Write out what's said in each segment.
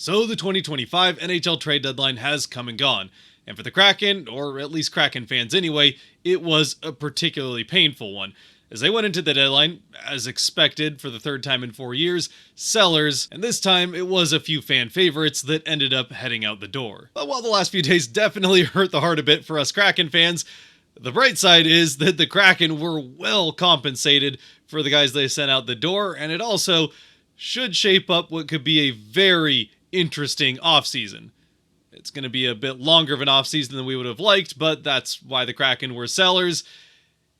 So the 2025 NHL trade deadline has come and gone, and for the Kraken, or at least Kraken fans anyway, it was a particularly painful one. As they went into the deadline, as expected for the third time in 4 years, sellers, and this time it was a few fan favorites that ended up heading out the door. But while the last few days definitely hurt the heart a bit for us Kraken fans, the bright side is that the Kraken were well compensated for the guys they sent out the door, and it also should shape up what could be a very interesting offseason. It's going to be a bit longer of an offseason than we would have liked, but that's why the Kraken were sellers,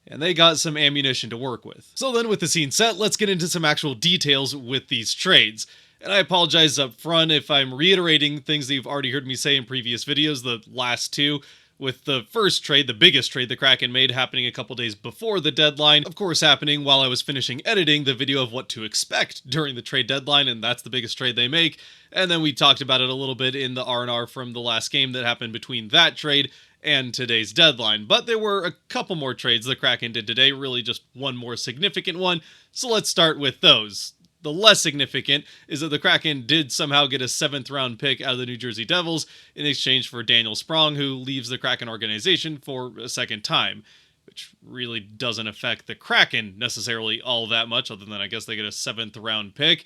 and they got some ammunition to work with. So then, with the scene set, let's get into some actual details with these trades. And I apologize up front if I'm reiterating things that you've already heard me say in previous videos, the last two, with the first trade, the biggest trade the Kraken made, happening a couple days before the deadline, of course happening while I was finishing editing the video of what to expect during the trade deadline, and that's the biggest trade they make. And then we talked about it a little bit in the R&R from the last game that happened between that trade and today's deadline. But there were a couple more trades the Kraken did today, really just one more significant one, so let's start with those. The less significant is that the Kraken did somehow get a 7th round pick out of the New Jersey Devils in exchange for Daniel Sprong, who leaves the Kraken organization for a second time, which really doesn't affect the Kraken necessarily all that much, other than I guess they get a 7th round pick.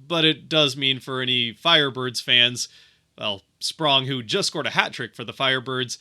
But it does mean for any Firebirds fans, well, Sprong, who just scored a hat trick for the Firebirds,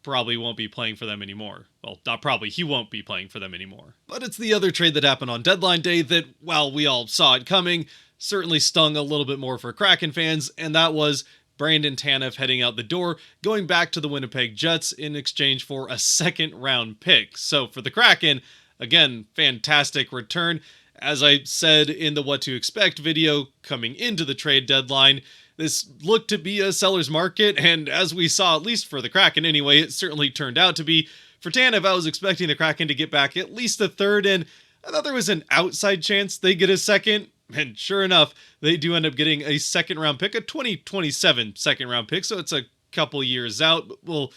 probably won't be playing for them anymore. Well, not probably, he won't be playing for them anymore. But it's the other trade that happened on deadline day that, while we all saw it coming, certainly stung a little bit more for Kraken fans, and that was Brandon Tanev heading out the door, going back to the Winnipeg Jets in exchange for a 2nd round pick. So for the Kraken, again, fantastic return. As I said in the What to Expect video coming into the trade deadline, this looked to be a seller's market, and as we saw, at least for the Kraken anyway, it certainly turned out to be. For Tanev, I was expecting the Kraken to get back at least a 3rd, and I thought there was an outside chance they get a 2nd, and sure enough, they do end up getting a 2nd round pick, a 2027 2nd round pick, so it's a couple years out. But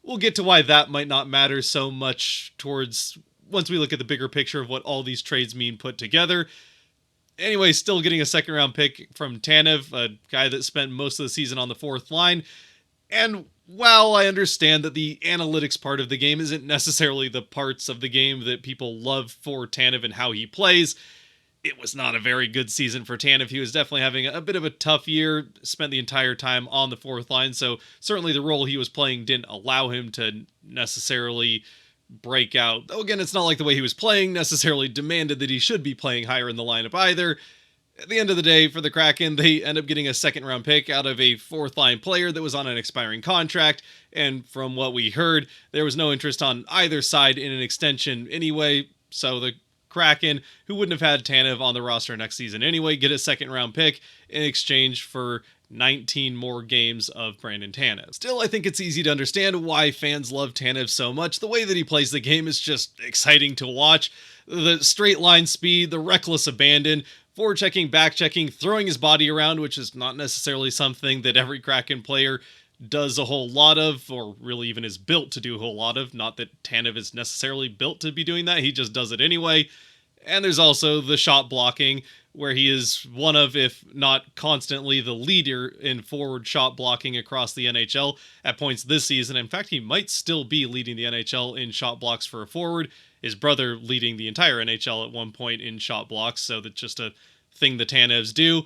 we'll get to why that might not matter so much towards once we look at the bigger picture of what all these trades mean put together. Anyway, still getting a 2nd round pick from Tanev, a guy that spent most of the season on the 4th line. And while I understand that the analytics part of the game isn't necessarily the parts of the game that people love for Tanev and how he plays, it was not a very good season for Tanev. He was definitely having a bit of a tough year, spent the entire time on the 4th line, so certainly the role he was playing didn't allow him to necessarily break out. Though again, it's not like the way he was playing necessarily demanded that he should be playing higher in the lineup either. At the end of the day, for the Kraken, they end up getting a 2nd round pick out of a 4th line player that was on an expiring contract, and from what we heard, there was no interest on either side in an extension anyway, so the Kraken, who wouldn't have had Tanev on the roster next season anyway, get a 2nd round pick in exchange for 19 more games of Brandon Tanev. Still, I think it's easy to understand why fans love Tanev so much. The way that he plays the game is just exciting to watch. The straight line speed, the reckless abandon, forechecking, backchecking, throwing his body around, which is not necessarily something that every Kraken player does a whole lot of, or really even is built to do a whole lot of. Not that Tanev is necessarily built to be doing that, he just does it anyway. And there's also the shot blocking, where he is one of, if not constantly, the leader in forward shot blocking across the NHL at points this season. In fact, he might still be leading the NHL in shot blocks for a forward. His brother leading the entire NHL at one point in shot blocks, so that's just a thing the Tanevs do.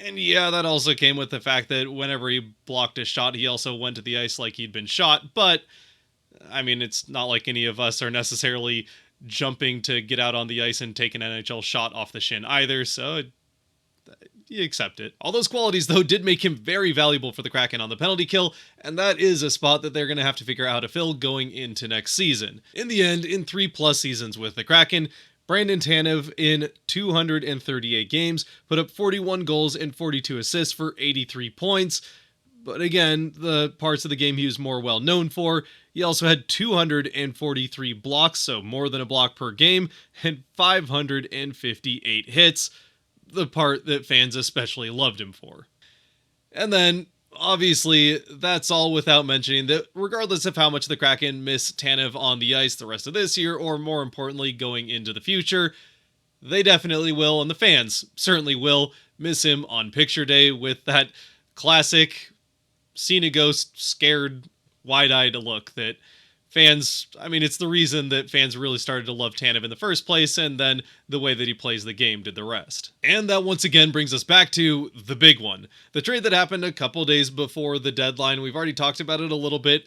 And yeah, that also came with the fact that whenever he blocked a shot, he also went to the ice like he'd been shot. But, I mean, it's not like any of us are necessarily jumping to get out on the ice and take an NHL shot off the shin either, so you accept it. All those qualities, though, did make him very valuable for the Kraken on the penalty kill, and that is a spot that they're going to have to figure out how to fill going into next season. In the end, in 3+ seasons with the Kraken, Brandon Tanev in 238 games put up 41 goals and 42 assists for 83 points. But again, the parts of the game he was more well known for, he also had 243 blocks, so more than a block per game, and 558 hits, the part that fans especially loved him for. And then, obviously, that's all without mentioning that regardless of how much the Kraken miss Tanev on the ice the rest of this year, or more importantly, going into the future, they definitely will, and the fans certainly will, miss him on picture day with that classic seen a ghost, scared, wide-eyed look that fans, I mean, it's the reason that fans really started to love Tanev in the first place, and then the way that he plays the game did the rest. And that once again brings us back to the big one. The trade that happened a couple days before the deadline. We've already talked about it a little bit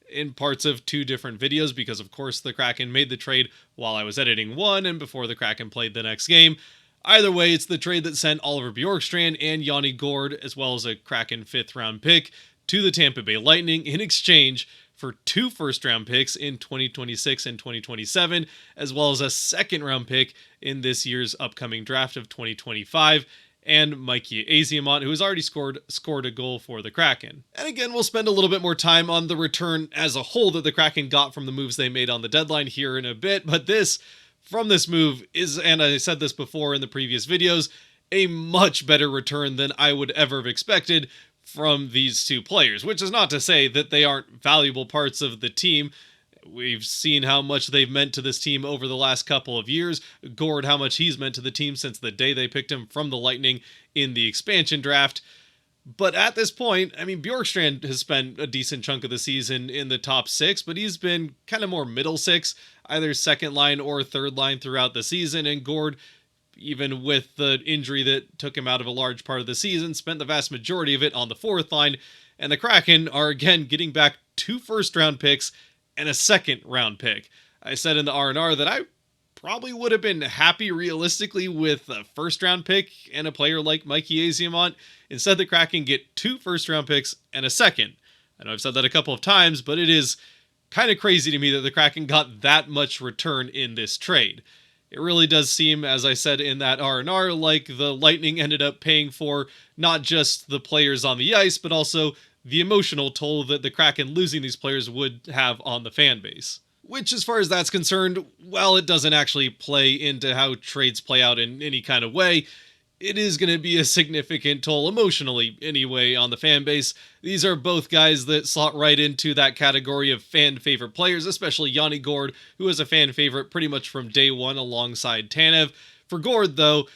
in parts of two different videos, because of course the Kraken made the trade while I was editing one and before the Kraken played the next game. Either way, it's the trade that sent Oliver Bjorkstrand and Yanni Gourde, as well as a Kraken 5th round pick, to the Tampa Bay Lightning in exchange for 2 first-round picks in 2026 and 2027, as well as a second-round pick in this year's upcoming draft of 2025, and Mikey Eyssimont, who has already scored a goal for the Kraken. And again, we'll spend a little bit more time on the return as a whole that the Kraken got from the moves they made on the deadline here in a bit, but from this move is, and I said this before in the previous videos, a much better return than I would ever have expected from these two players, which is not to say that they aren't valuable parts of the team. We've seen how much they've meant to this team over the last couple of years. Gourde, how much he's meant to the team since the day they picked him from the Lightning in the expansion draft. But at this point, I mean, Bjorkstrand has spent a decent chunk of the season in the top 6, but he's been kind of more middle 6, either second line or third line throughout the season. And Gourde, even with the injury that took him out of a large part of the season, spent the vast majority of it on the 4th line. And the Kraken are again getting back 2 first-round picks and a second-round pick. I said in the R&R that I probably would have been happy realistically with a first-round pick and a player like Mikey Eyssimont. Instead, the Kraken get 2 first-round picks and a second. I know I've said that a couple of times, but it is kind of crazy to me that the Kraken got that much return in this trade. It really does seem, as I said in that R&R, like the Lightning ended up paying for not just the players on the ice, but also the emotional toll that the Kraken losing these players would have on the fan base. Which, as far as that's concerned, while it doesn't actually play into how trades play out in any kind of way, it is going to be a significant toll emotionally anyway on the fan base. These are both guys that slot right into that category of fan favorite players, especially Yanni Gourde, who is a fan favorite pretty much from day one alongside Tanev. For Gourde, though,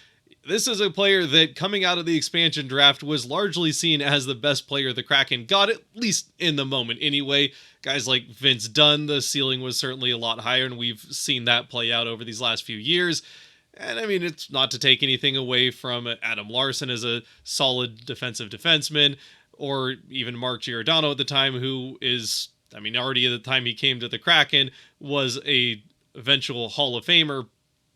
this is a player that coming out of the expansion draft was largely seen as the best player the Kraken got, at least in the moment anyway. Guys like Vince Dunn, the ceiling was certainly a lot higher, and we've seen that play out over these last few years. And I mean, it's not to take anything away from Adam Larsson as a solid defensive defenseman, or even Mark Giordano at the time, who is, I mean, already at the time he came to the Kraken, was a eventual Hall of Famer,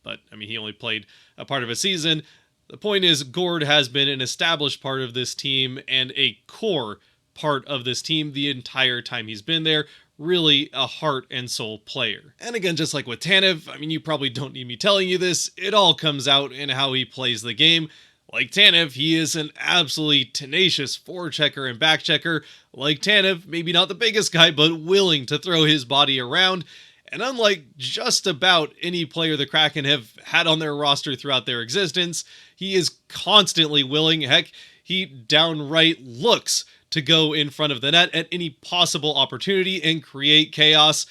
but I mean, he only played a part of a season. The point is, Gourde has been an established part of this team and a core part of this team the entire time he's been there. Really a heart and soul player. And again, just like with Tanev, I mean, you probably don't need me telling you this, it all comes out in how he plays the game. Like Tanev, he is an absolutely tenacious forechecker and backchecker. Like Tanev, maybe not the biggest guy, but willing to throw his body around. And unlike just about any player the Kraken have had on their roster throughout their existence, he is constantly willing, heck, he downright looks to go in front of the net at any possible opportunity and create chaos.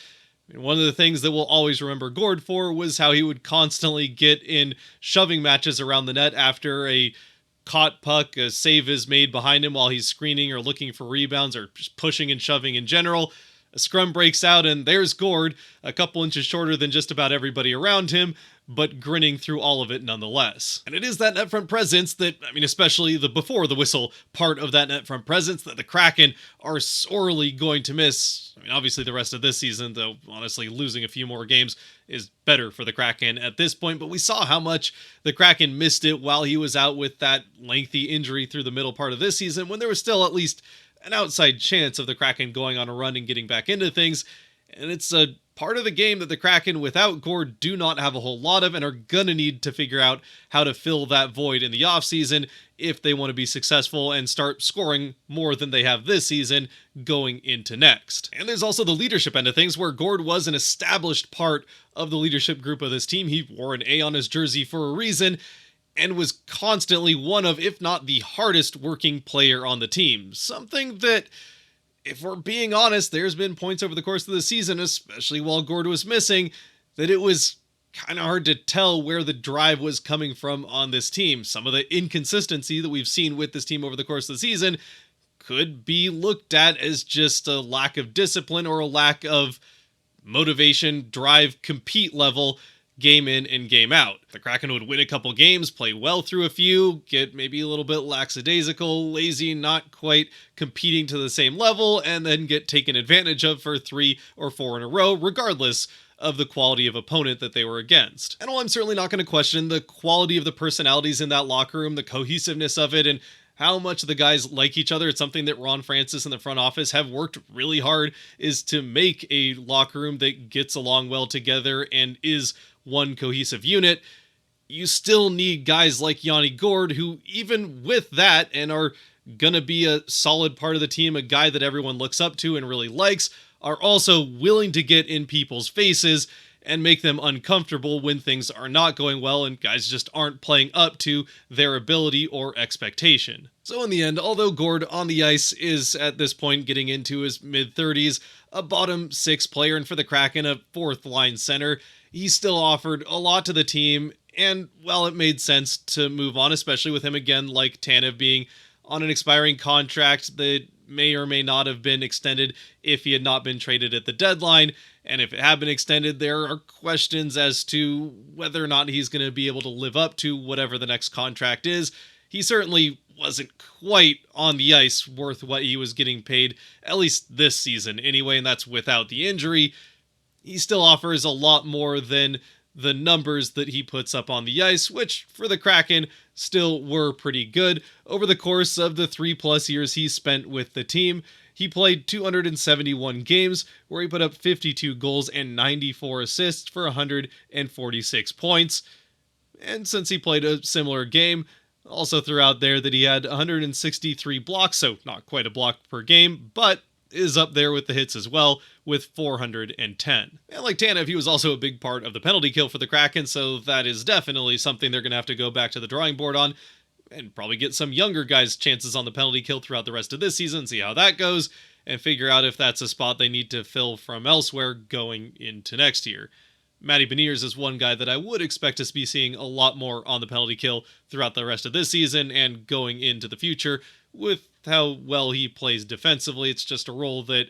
And one of the things that we'll always remember Gourde for was how he would constantly get in shoving matches around the net after a caught puck, a save is made behind him while he's screening or looking for rebounds or just pushing and shoving in general. A scrum breaks out and there's Gourde, a couple inches shorter than just about everybody around him, but grinning through all of it nonetheless. And it is that net front presence that, I mean, especially the before the whistle part of that net front presence that the Kraken are sorely going to miss. I mean, obviously the rest of this season, though honestly losing a few more games is better for the Kraken at this point, but we saw how much the Kraken missed it while he was out with that lengthy injury through the middle part of this season, when there was still at least an outside chance of the Kraken going on a run and getting back into things. And it's a part of the game that the Kraken without Gourde do not have a whole lot of and are gonna need to figure out how to fill that void in the offseason if they want to be successful and start scoring more than they have this season going into next. And there's also the leadership end of things, where Gourde was an established part of the leadership group of this team. He wore an A on his jersey for a reason, and was constantly one of, if not the hardest working player on the team. Something that, if we're being honest, there's been points over the course of the season, especially while Gourde was missing, that it was kind of hard to tell where the drive was coming from on this team. Some of the inconsistency that we've seen with this team over the course of the season could be looked at as just a lack of discipline or a lack of motivation, drive, compete level, game in and game out. The Kraken would win a couple games, play well through a few, get maybe a little bit lackadaisical, lazy, not quite competing to the same level, and then get taken advantage of for 3 or 4 in a row, regardless of the quality of opponent that they were against. And while I'm certainly not going to question the quality of the personalities in that locker room, the cohesiveness of it, and how much the guys like each other, it's something that Ron Francis and the front office have worked really hard, is to make a locker room that gets along well together and is one cohesive unit. You still need guys like Yanni Gourde, who even with that, and are gonna be a solid part of the team, a guy that everyone looks up to and really likes, are also willing to get in people's faces and make them uncomfortable when things are not going well and guys just aren't playing up to their ability or expectation. So in the end, although Gourde on the ice is at this point getting into his mid-30s, a bottom 6 player, and for the Kraken a 4th line center, he still offered a lot to the team, and while it made sense to move on, especially with him again like Tanev being on an expiring contract that may or may not have been extended if he had not been traded at the deadline. And if it had been extended, there are questions as to whether or not he's going to be able to live up to whatever the next contract is. He certainly wasn't quite on the ice worth what he was getting paid, at least this season anyway, and that's without the injury. He still offers a lot more than the numbers that he puts up on the ice, which for the Kraken still were pretty good. Over the course of the 3+ years he spent with the team, he played 271 games where he put up 52 goals and 94 assists for 146 points. And since he played a similar game, also threw out there that he had 163 blocks, so not quite a block per game, but is up there with the hits as well, with 410. And like Tanev, he was also a big part of the penalty kill for the Kraken, so that is definitely something they're going to have to go back to the drawing board on, and probably get some younger guys' chances on the penalty kill throughout the rest of this season, see how that goes, and figure out if that's a spot they need to fill from elsewhere going into next year. Matty Beniers is one guy that I would expect us to be seeing a lot more on the penalty kill throughout the rest of this season and going into the future. With how well he plays defensively, it's just a role that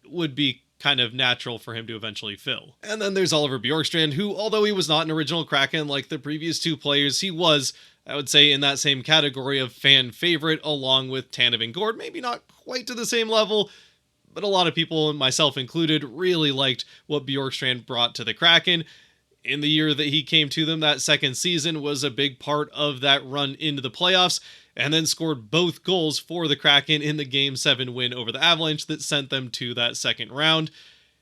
would be kind of natural for him to eventually fill. And then there's Oliver Bjorkstrand, who, although he was not an original Kraken like the previous 2 players, he was, I would say, in that same category of fan favorite, along with Tanev and Gourde. Maybe not quite to the same level, but a lot of people, myself included, really liked what Bjorkstrand brought to the Kraken. In the year that he came to them, that second season was a big part of that run into the playoffs, and then scored both goals for the Kraken in the Game 7 win over the Avalanche that sent them to that second round.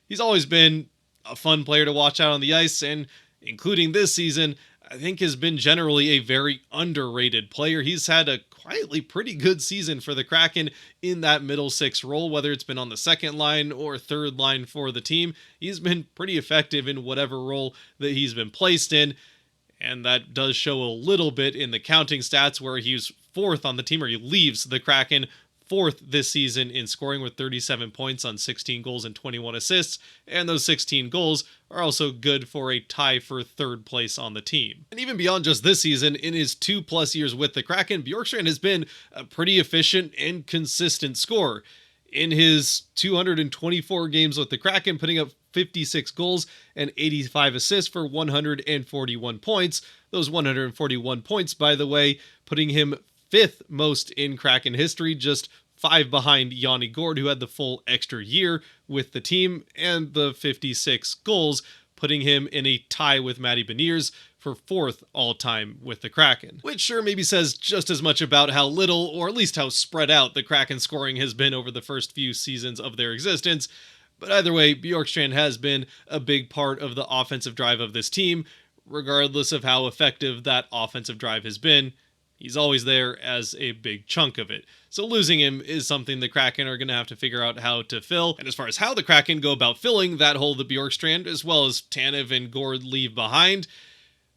He's always been a fun player to watch out on the ice, and including this season, I think has been generally a very underrated player. He's had a quietly pretty good season for the Kraken in that middle 6 role, whether it's been on the second line or third line for the team. He's been pretty effective in whatever role that he's been placed in, and that does show a little bit in the counting stats where he's 4th on the team, or he leaves the Kraken 4th this season in scoring with 37 points on 16 goals and 21 assists, and those 16 goals are also good for a tie for 3rd place on the team. And even beyond just this season, in his 2+ years with the Kraken, Bjorkstrand has been a pretty efficient and consistent scorer. In his 224 games with the Kraken, putting up 56 goals and 85 assists for 141 points. Those 141 points, by the way, putting him 5th most in Kraken history, just 5 behind Yanni Gourde, who had the full extra year with the team, and the 56 goals, putting him in a tie with Matty Beniers for 4th all-time with the Kraken. Which sure maybe says just as much about how little, or at least how spread out, the Kraken scoring has been over the first few seasons of their existence. But either way, Bjorkstrand has been a big part of the offensive drive of this team, regardless of how effective that offensive drive has been. He's always there as a big chunk of it. So losing him is something the Kraken are going to have to figure out how to fill. And as far as how the Kraken go about filling that hole that Bjorkstrand, as well as Tanev and Gourde, leave behind,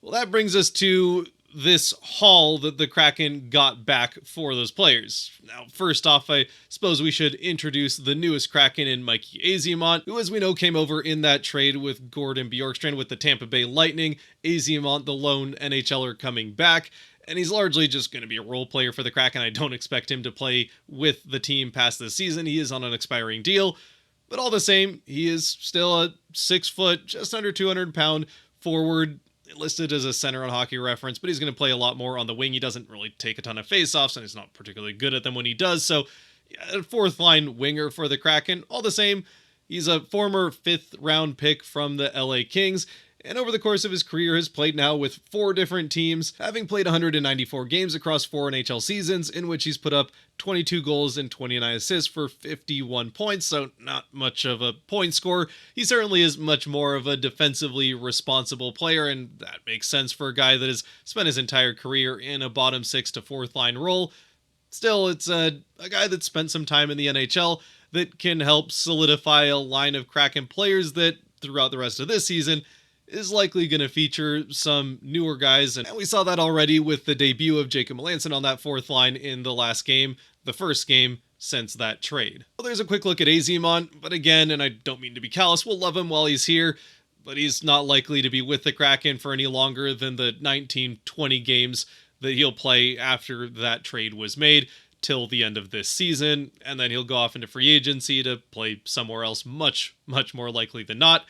well, that brings us to this haul that the Kraken got back for those players. Now, first off, I suppose we should introduce the newest Kraken in Mikey Eyssimont, who, as we know, came over in that trade with Gourde and Bjorkstrand with the Tampa Bay Lightning. Eyssimont, the lone NHLer, coming back, and he's largely just going to be a role player for the Kraken. I don't expect him to play with the team past this season. He is on an expiring deal, but all the same, he is still a 6 foot, just under 200-pound forward, listed as a center on Hockey Reference, but he's going to play a lot more on the wing. He doesn't really take a ton of faceoffs, and he's not particularly good at them when he does, so yeah, a fourth-line winger for the Kraken. All the same, he's a former 5th-round pick from the LA Kings, and over the course of his career has played now with 4 different teams, having played 194 games across 4 NHL seasons, in which he's put up 22 goals and 29 assists for 51 points, so not much of a point scorer. He certainly is much more of a defensively responsible player, and that makes sense for a guy that has spent his entire career in a bottom 6 to 4th line role. Still, it's a guy that spent some time in the NHL that can help solidify a line of Kraken players that, throughout the rest of this season, is likely going to feature some newer guys, and we saw that already with the debut of Jacob Melanson on that 4th line in the last game, the first game since that trade. Well, there's a quick look at Eyssimont, but again, and I don't mean to be callous, we'll love him while he's here, but he's not likely to be with the Kraken for any longer than the 19-20 games that he'll play after that trade was made, till the end of this season, and then he'll go off into free agency to play somewhere else, much more likely than not,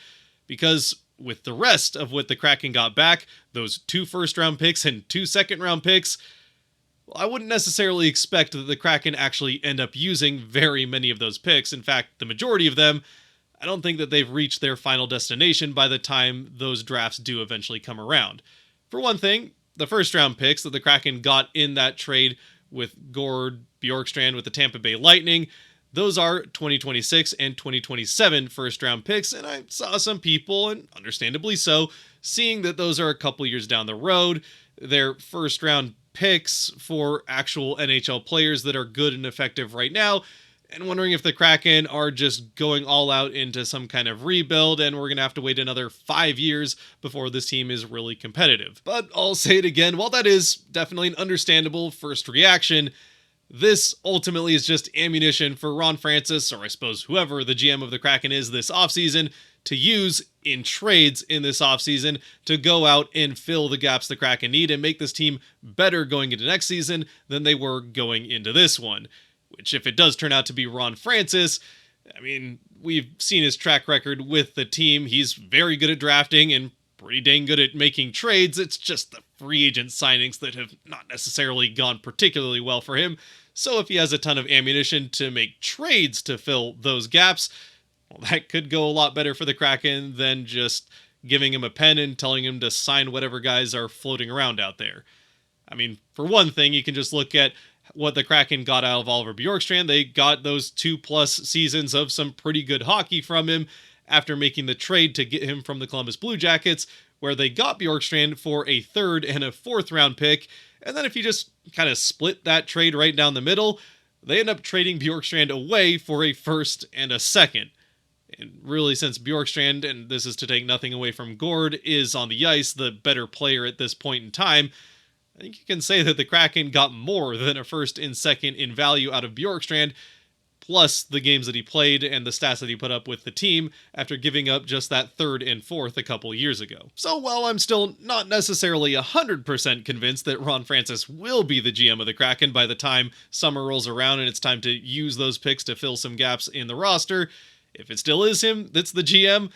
because with the rest of what the Kraken got back, those 2 first-round picks and 2 second-round picks, well, I wouldn't necessarily expect that the Kraken actually end up using very many of those picks. In fact, the majority of them, I don't think that they've reached their final destination by the time those drafts do eventually come around. For one thing, the first-round picks that the Kraken got in that trade with Gourde, Bjorkstrand with the Tampa Bay Lightning, those are 2026 and 2027 first-round picks, and I saw some people, and understandably so, seeing that those are a couple years down the road. They're first-round picks for actual NHL players that are good and effective right now, and wondering if the Kraken are just going all out into some kind of rebuild, and we're going to have to wait another 5 years before this team is really competitive. But I'll say it again, while that is definitely an understandable first reaction, this ultimately is just ammunition for Ron Francis, or I suppose whoever the GM of the Kraken is this offseason, to use in trades in this offseason to go out and fill the gaps the Kraken need and make this team better going into next season than they were going into this one. Which, if it does turn out to be Ron Francis, I mean, we've seen his track record with the team. He's very good at drafting and pretty dang good at making trades. It's just the free agent signings that have not necessarily gone particularly well for him. So if he has a ton of ammunition to make trades to fill those gaps, well, that could go a lot better for the Kraken than just giving him a pen and telling him to sign whatever guys are floating around out there. I mean, for one thing, you can just look at what the Kraken got out of Oliver Bjorkstrand. They got those 2+ seasons of some pretty good hockey from him after making the trade to get him from the Columbus Blue Jackets, where they got Bjorkstrand for a 3rd and a 4th round pick. And then if you just kind of split that trade right down the middle, they end up trading Bjorkstrand away for a 1st and a 2nd. And really, since Bjorkstrand, and this is to take nothing away from Gourde, is on the ice the better player at this point in time, I think you can say that the Kraken got more than a 1st and 2nd in value out of Bjorkstrand, plus the games that he played and the stats that he put up with the team after giving up just that 3rd and 4th a couple years ago. So while I'm still not necessarily 100% convinced that Ron Francis will be the GM of the Kraken by the time summer rolls around and it's time to use those picks to fill some gaps in the roster, if it still is him that's the GM,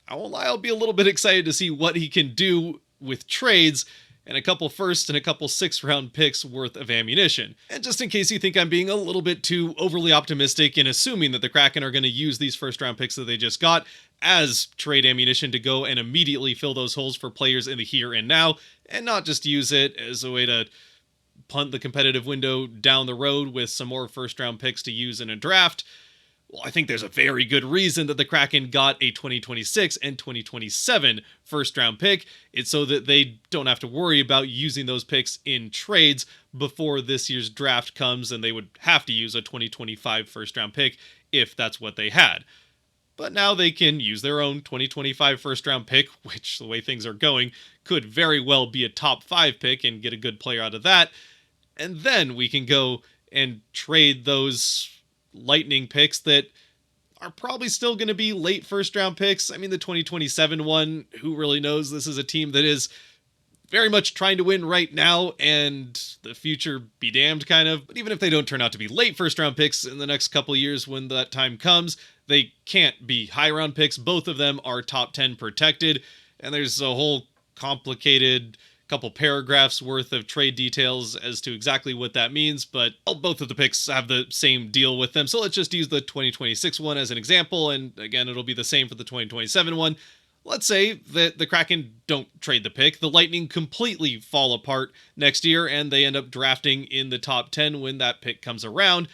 I won't lie, I'll be a little bit excited to see what he can do with trades and a couple 1st and a couple 6th round picks worth of ammunition. And just in case you think I'm being a little bit too overly optimistic in assuming that the Kraken are going to use these 1st round picks that they just got as trade ammunition to go and immediately fill those holes for players in the here and now, and not just use it as a way to punt the competitive window down the road with some more 1st round picks to use in a draft, well, I think there's a very good reason that the Kraken got a 2026 and 2027 first-round pick. It's so that they don't have to worry about using those picks in trades before this year's draft comes, and they would have to use a 2025 first-round pick if that's what they had. but now they can use their own 2025 first round pick, which, the way things are going, could very well be a top 5 pick and get a good player out of that. And then we can go and trade those Lightning picks that are probably still going to be late first round picks. I mean, the 2027 one, who really knows? This is a team that is very much trying to win right now, and the future be damned, kind of. But even if they don't turn out to be late first round picks in the next couple years when that time comes, they can't be high round picks. Both of them are top 10 protected, and there's a whole complicated couple paragraphs worth of trade details as to exactly what that means, but both of the picks have the same deal with them. So let's just use the 2026 one as an example, and again, it'll be the same for the 2027 one. Let's say that the Kraken don't trade the pick, the Lightning completely fall apart next year, and they end up drafting in the top 10 when that pick comes around.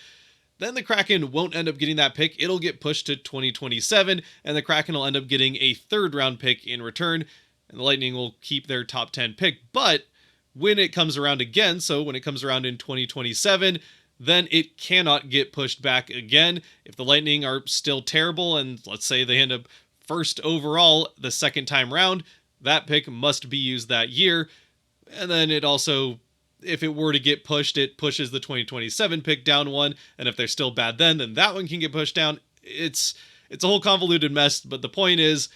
Then the Kraken won't end up getting that pick. It'll get pushed to 2027, and the Kraken will end up getting a third-round pick in return, and the Lightning will keep their top 10 pick. But when it comes around again, so when it comes around in 2027, then it cannot get pushed back again. If the Lightning are still terrible, and let's say they end up first overall the second time round, that pick must be used that year. And then it also, if it were to get pushed, it pushes the 2027 pick down one, and if they're still bad then that one can get pushed down. It's a whole convoluted mess, but the point is,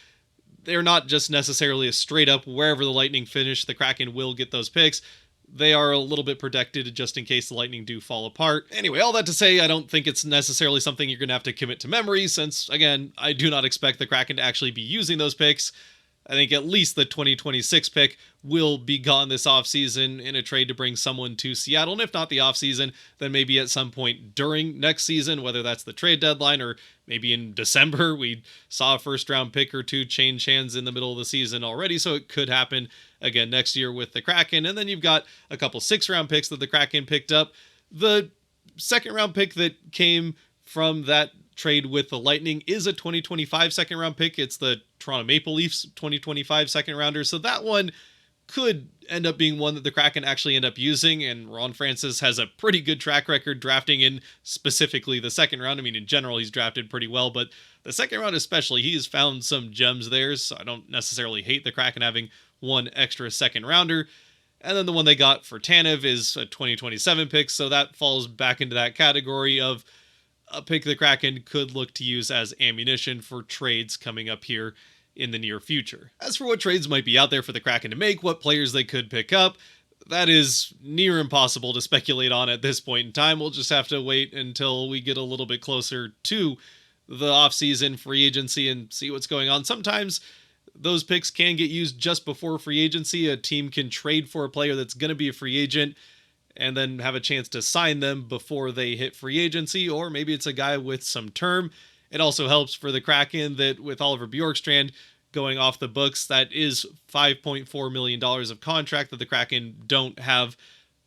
they're not just necessarily a straight up wherever the Lightning finish, the Kraken will get those picks. They are a little bit protected just in case the Lightning do fall apart. Anyway, all that to say, I don't think it's necessarily something you're going to have to commit to memory, since, again, I do not expect the Kraken to actually be using those picks. I think at least the 2026 pick will be gone this offseason in a trade to bring someone to Seattle. And if not the offseason, then maybe at some point during next season, whether that's the trade deadline or maybe in December. We saw a first round pick or two change hands in the middle of the season already, so it could happen again next year with the Kraken. And then you've got a couple 6-round picks that the Kraken picked up. The second round pick that came from that trade with the Lightning is a 2025 second round pick. It's the Toronto Maple Leafs 2025 second rounder. So that one could end up being one that the Kraken actually end up using, and Ron Francis has a pretty good track record drafting in specifically the second round. I mean, in general, he's drafted pretty well, but the second round especially, he's found some gems there, so I don't necessarily hate the Kraken having one extra second rounder. And then the one they got for Tanev is a 2027 pick, so that falls back into that category of a pick the Kraken could look to use as ammunition for trades coming up here in the near future. As for what trades might be out there for the Kraken to make, what players they could pick up, that is near impossible to speculate on at this point in time. We'll just have to wait until we get a little bit closer to the offseason free agency and see what's going on. Sometimes those picks can get used just before free agency. A team can trade for a player that's going to be a free agent and then have a chance to sign them before they hit free agency, or maybe it's a guy with some term. It also helps for the Kraken that with Oliver Bjorkstrand going off the books, that is $5.4 million of contract that the Kraken don't have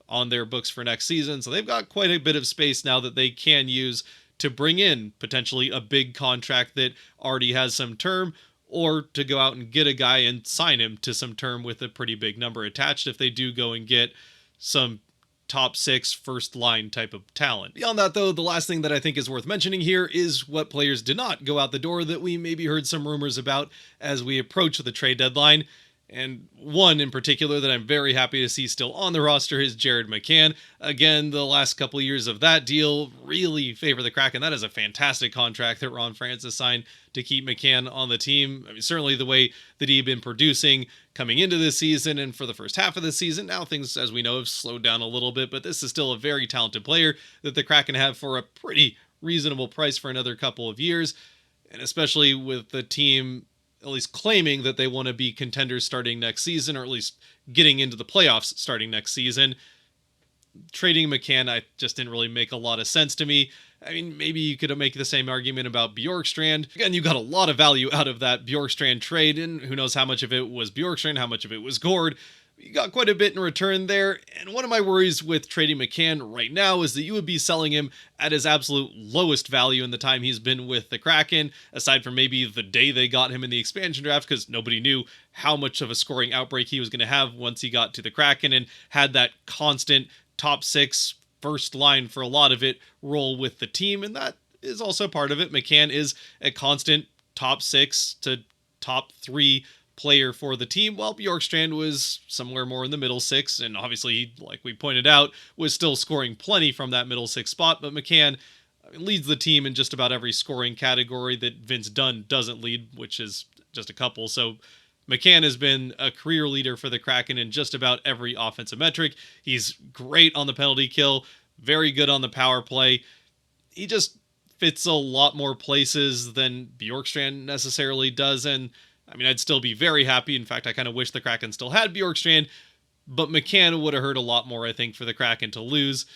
on their books for next season. So they've got quite a bit of space now that they can use to bring in potentially a big contract that already has some term, or to go out and get a guy and sign him to some term with a pretty big number attached if they do go and get some top 6 first line type of talent. Beyond that, though, the last thing that I think is worth mentioning here is what players did not go out the door that we maybe heard some rumors about as we approach the trade deadline. And one in particular that I'm very happy to see still on the roster is Jared McCann. Again, the last couple of years of that deal really favor the Kraken. That is a fantastic contract that Ron Francis signed to keep McCann on the team. I mean, certainly the way that he'd been producing coming into this season and for the first half of the season. Now things, as we know, have slowed down a little bit, but this is still a very talented player that the Kraken have for a pretty reasonable price for another couple of years. And especially with the team at least claiming that they want to be contenders starting next season, or at least getting into the playoffs starting next season. Trading McCann, I just didn't really make a lot of sense to me. I mean, maybe you could make the same argument about Bjorkstrand. Again, you got a lot of value out of that Bjorkstrand trade, and who knows how much of it was Bjorkstrand, how much of it was Gourde. You got quite a bit in return there, and one of my worries with trading McCann right now is that you would be selling him at his absolute lowest value in the time he's been with the Kraken, aside from maybe the day they got him in the expansion draft, because nobody knew how much of a scoring outbreak he was going to have once he got to the Kraken and had that constant top 6 first line for a lot of it role with the team, and that is also part of it. McCann is a constant top 6 to top 3 player for the team, while Bjorkstrand was somewhere more in the middle 6, and obviously, like we pointed out, was still scoring plenty from that middle 6 spot. But McCann leads the team in just about every scoring category that Vince Dunn doesn't lead, which is just a couple. So McCann has been a career leader for the Kraken in just about every offensive metric. He's great on the penalty kill, very good on the power play. He just fits a lot more places than Bjorkstrand necessarily does, and I mean, I'd still be very happy. In fact, I kind of wish the Kraken still had Bjorkstrand, but McCann would have hurt a lot more, I think, for the Kraken to lose.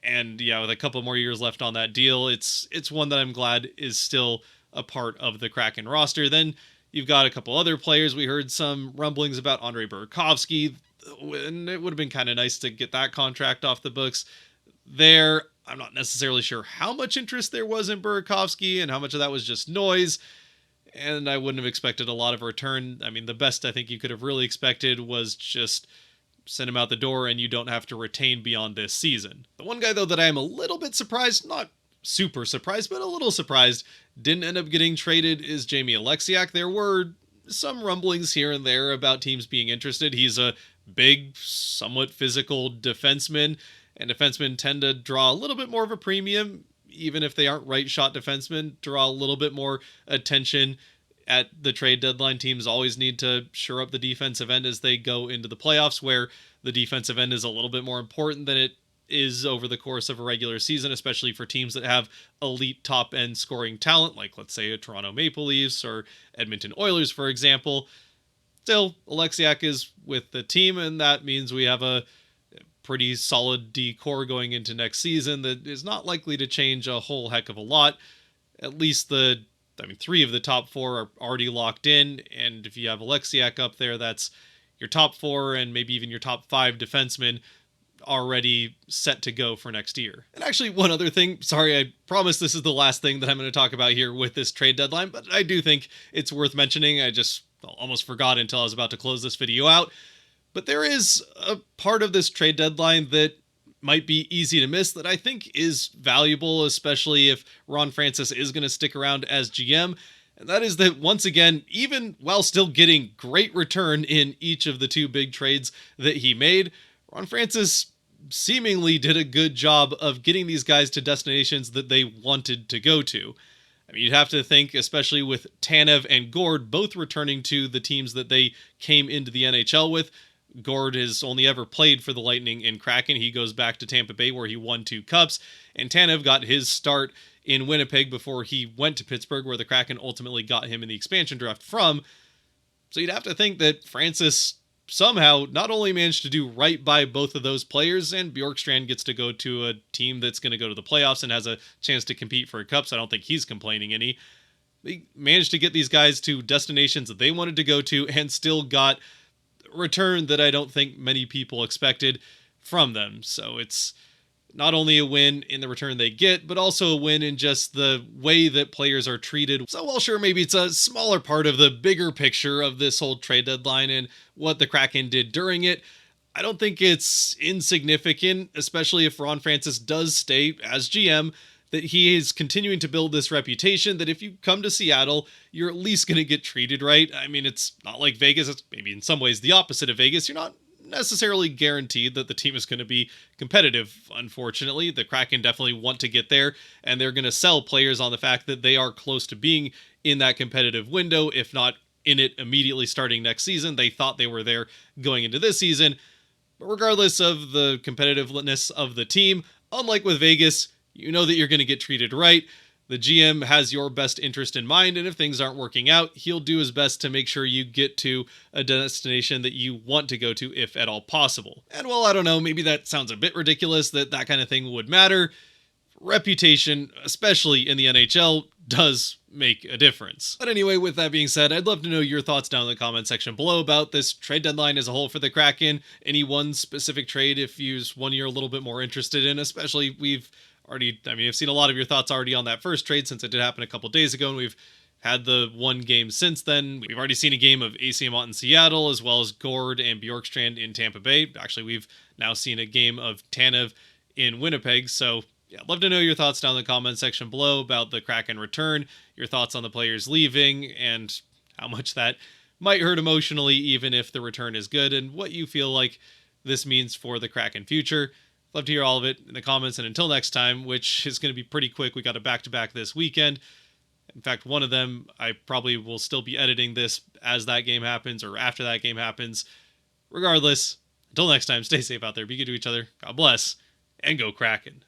And yeah, with a couple more years left on that deal, it's one that I'm glad is still a part of the Kraken roster. Then you've got a couple other players. We heard some rumblings about Andrei Burakovsky, and it would have been kind of nice to get that contract off the books. There, I'm not necessarily sure how much interest there was in Burakovsky and how much of that was just noise. And I wouldn't have expected a lot of return. I mean, the best I think you could have really expected was just send him out the door and you don't have to retain beyond this season. The one guy, though, that I am a little bit surprised, not super surprised, but a little surprised, didn't end up getting traded is Jamie Oleksiak. There were some rumblings here and there about teams being interested. He's a big, somewhat physical defenseman, and defensemen tend to draw a little bit more of a premium, even if they aren't right shot defensemen, draw a little bit more attention at the trade deadline. Teams always need to shore up the defensive end as they go into the playoffs, where the defensive end is a little bit more important than it is over the course of a regular season, especially for teams that have elite top end scoring talent, like let's say a Toronto Maple Leafs or Edmonton Oilers, for example. Still, Oleksiak is with the team, and that means we have a pretty solid D core going into next season that is not likely to change a whole heck of a lot. At least 3 of the top 4 are already locked in, and if you have Oleksiak up there, that's your top 4 and maybe even your top 5 defensemen already set to go for next year. And actually, one other thing, sorry, I promise this is the last thing that I'm going to talk about here with this trade deadline, but I do think it's worth mentioning. I just almost forgot until I was about to close this video out. But there is a part of this trade deadline that might be easy to miss that I think is valuable, especially if Ron Francis is going to stick around as GM. And that is that, once again, even while still getting great return in each of the 2 big trades that he made, Ron Francis seemingly did a good job of getting these guys to destinations that they wanted to go to. I mean, you'd have to think, especially with Tanev and Gourde both returning to the teams that they came into the NHL with. Gourde has only ever played for the Lightning and Kraken. He goes back to Tampa Bay where he won 2 cups. And Tanev got his start in Winnipeg before he went to Pittsburgh, where the Kraken ultimately got him in the expansion draft from. So you'd have to think that Francis somehow not only managed to do right by both of those players, and Bjorkstrand gets to go to a team that's going to go to the playoffs and has a chance to compete for a cup, so I don't think he's complaining any. They managed to get these guys to destinations that they wanted to go to and still got return that I don't think many people expected from them. So it's not only a win in the return they get, but also a win in just the way that players are treated. So while sure, maybe it's a smaller part of the bigger picture of this whole trade deadline and what the Kraken did during it, I don't think it's insignificant, especially if Ron Francis does stay as GM, that he is continuing to build this reputation that if you come to Seattle, you're at least going to get treated right. I mean, it's not like Vegas. It's maybe in some ways the opposite of Vegas. You're not necessarily guaranteed that the team is going to be competitive, unfortunately. The Kraken definitely want to get there, and they're going to sell players on the fact that they are close to being in that competitive window, if not in it immediately starting next season. They thought they were there going into this season. But regardless of the competitiveness of the team, unlike with Vegas, you know that you're going to get treated right. The GM has your best interest in mind, and if things aren't working out, he'll do his best to make sure you get to a destination that you want to go to, if at all possible. And while I don't know, maybe that sounds a bit ridiculous that that kind of thing would matter, reputation, especially in the NHL, does make a difference. But anyway, with that being said, I'd love to know your thoughts down in the comment section below about this trade deadline as a whole for the Kraken. Any one specific trade, if there's one you're a little bit more interested in, especially I've seen a lot of your thoughts already on that first trade since it did happen a couple days ago, and we've had the one game since then. We've already seen a game of Eyssimont in Seattle, as well as Gourde and Bjorkstrand in Tampa Bay. Actually, we've now seen a game of Tanev in Winnipeg, so Yeah, I'd love to know your thoughts down in the comment section below about the Kraken return, your thoughts on the players leaving, and how much that might hurt emotionally even if the return is good, and what you feel like this means for the Kraken future. Love to hear all of it in the comments, and until next time, which is going to be pretty quick. We got a back-to-back this weekend. In fact, one of them, I probably will still be editing this as that game happens or after that game happens. Regardless, until next time, stay safe out there, be good to each other, God bless, and go Kraken.